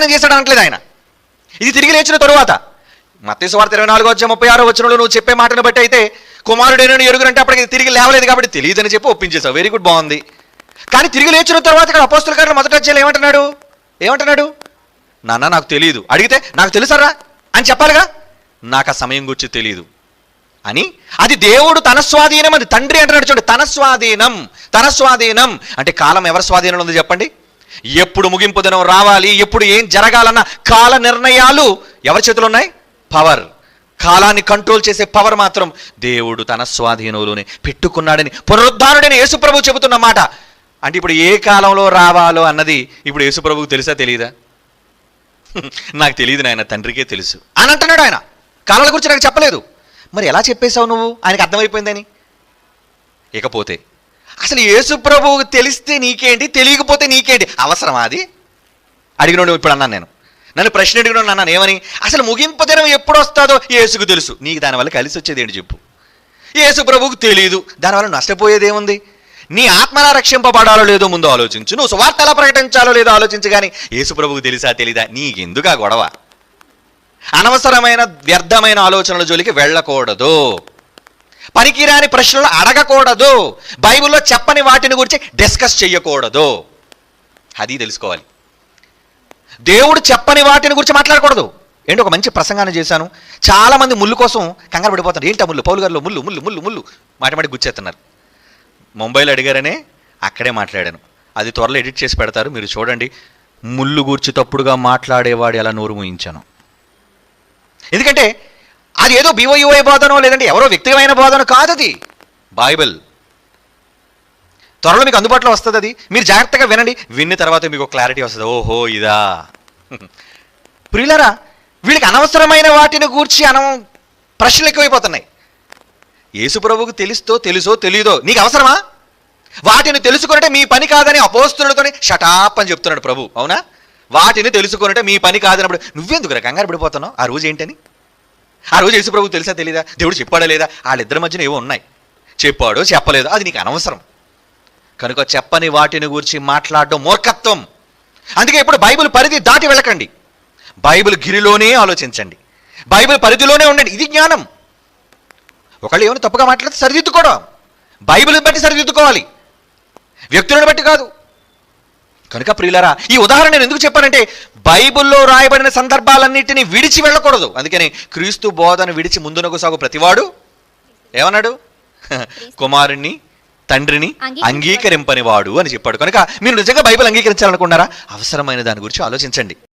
వాగ్దానం చేశాడు అనట్లేదు ఆయన. ఇది తిరిగి లేచిన తరువాత మత్తయి సువార్త 24:36 నువ్వు చెప్పే మాటను బట్టి అయితే కుమారుడైన ఎరుగునంటే అప్పటికి తిరిగి లేవలేదు కాబట్టి తెలియదని చెప్పి ఒప్పించేశావు. వెరీ గుడ్, బాగుంది. కానీ తిరిగి లేచిన తర్వాత ఇక్కడ అపోస్తలుల కార్యాలు మొదటి అధ్యాయంలో ఏమంటున్నాడు? నాన్న నాకు తెలియదు. అడిగితే నాకు తెలుసరా అని చెప్పాలిగా. నాకు ఆ సమయం గురించి తెలియదు అని. అది దేవుడు తన స్వాధీనం, అది తండ్రి అంటున్నాడు. చూడండి, తన స్వాధీనం అంటే కాలం ఎవరి స్వాధీనంలో ఉంది చెప్పండి? ఎప్పుడు ముగింపు దినం రావాలి, ఎప్పుడు ఏం జరగాలన్న కాల నిర్ణయాలు ఎవరి చేతులు ఉన్నాయి? పవర్, కాలాన్ని కంట్రోల్ చేసే పవర్ మాత్రం దేవుడు తన స్వాధీనంలోనే పెట్టుకున్నాడని పునరుద్ధానుడని యేసుప్రభువు చెబుతున్న మాట. అంటే ఇప్పుడు ఏ కాలంలో రావాలో అన్నది ఇప్పుడు యేసుప్రభువుకు తెలుసా తెలీదా? నాకు తెలియదు నాయన, తండ్రికే తెలుసు అని అంటున్నాడు ఆయన. కాలాల గురించి నాకు చెప్పలేదు. మరి ఎలా చెప్పేశావు నువ్వు? ఆయనకు అర్థమైపోయిందని. ఇకపోతే అసలు యేసుప్రభువుకు తెలిస్తే నీకేంటి, తెలియకపోతే నీకేంటి? అవసరమా అది? అడిగినోడు ఇప్పుడు అన్నాను నేను. నన్ను ప్రశ్న అడిగినోడు అన్నాను ఏమని? అసలు ముగింపు దినం ఎప్పుడు వస్తుందో యేసుకు తెలుసు. నీకు దానివల్ల కలిసి వచ్చేది ఏంటి చెప్పు? యేసుప్రభువుకు తెలియదు, దానివల్ల నష్టపోయేది ఏముంది? నీ ఆత్మలా రక్షింపబడాలో లేదో ముందు ఆలోచించు. నువ్వు సువార్త ఎలా ప్రకటించాలో లేదో ఆలోచించు. కానీ యేసుప్రభువుకు తెలుసా తెలీదా? నీకెందుకు ఆ గొడవ? అనవసరమైన వ్యర్థమైన ఆలోచనల జోలికి వెళ్ళకూడదు. పనికిరాని ప్రశ్నలు అడగకూడదు. బైబిల్లో చెప్పని వాటిని గురించి డిస్కస్ చేయకూడదు. అది తెలుసుకోవాలి. దేవుడు చెప్పని వాటిని గురించి మాట్లాడకూడదు. ఏంటి, ఒక మంచి ప్రసంగాన్ని చేశాను, చాలా మంది ముళ్ళు కోసం కంగారు పడిపోతారు. ఏంటి ఆ ముళ్ళు? పౌలు గారిలో ముళ్ళు ముళ్ళు ముళ్ళు ముళ్ళు మాటి గుచ్చేస్తున్నారు. ముంబైలో అడిగారనే అక్కడే మాట్లాడాను. అది త్వరలో ఎడిట్ చేసి పెడతారు, మీరు చూడండి. ముళ్ళు గూర్చి తప్పుడుగా మాట్లాడేవాడు ఎలా నోరు మూయించాను. ఎందుకంటే అది ఏదో బివైఓఐ బోధనో లేదంటే ఎవరో వ్యక్తిగతమైన బోధన కాదు, అది బైబిల్. త్వరలో మీకు అందుబాటులో వస్తుంది. అది మీరు జాగ్రత్తగా వినండి. విన్న తర్వాత మీకు క్లారిటీ వస్తుంది. ఓహో ఇదా. ప్రియులారా, వీళ్ళకి అనవసరమైన వాటిని గూర్చి ప్రశ్నలు ఎక్కువైపోతున్నాయి. యేసుప్రభువుకు తెలుసో తెలియదో నీకు అవసరమా? వాటిని తెలుసుకున్నట్టే మీ పని కాదని అపోస్తలులతోనే షటాప్ అని చెప్తున్నాడు ప్రభు. అవునా? వాటిని తెలుసుకున్నట్టే మీ పని కాదన్నప్పుడు నువ్వెందుకు కంగారు పడిపోతున్నావు? ఆ రోజు ఏంటని? ఆ రోజు యేసుప్రభువుకు తెలుసా తెలీదా? దేవుడు చెప్పాడా లేదా? వాళ్ళిద్దరి మధ్యన ఏవో ఉన్నాయి. చెప్పాడో చెప్పలేదో అది నీకు అనవసరం. కనుక చెప్పని వాటిని గురించి మాట్లాడడం మూర్ఖత్వం. అందుకే ఇప్పుడు బైబిల్ పరిధి దాటి వెళ్ళకండి. బైబిల్ గిరిలోనే ఆలోచించండి. బైబిల్ పరిధిలోనే ఉండండి. ఇది జ్ఞానం. ఒకళ్ళు ఏమైనా తప్పుగా మాట్లాడితే సరిదిద్దుకోవడం. బైబిల్ బట్టి సరిదిద్దుకోవాలి, వ్యక్తులను బట్టి కాదు. కనుక ప్రియులారా, ఈ ఉదాహరణ నేను ఎందుకు చెప్పానంటే బైబిల్లో రాయబడిన సందర్భాలన్నింటినీ విడిచి వెళ్ళకూడదు. అందుకని క్రీస్తు బోధన విడిచి ముందునకు సాగు ప్రతివాడు ఏమన్నాడు? కుమారుణ్ణి తండ్రిని అంగీకరింపనివాడు అని చెప్పాడు. కనుక మీరు నిజంగా బైబిల్ అంగీకరించాలనుకున్నారా? అవసరమైన దాని గురించి ఆలోచించండి.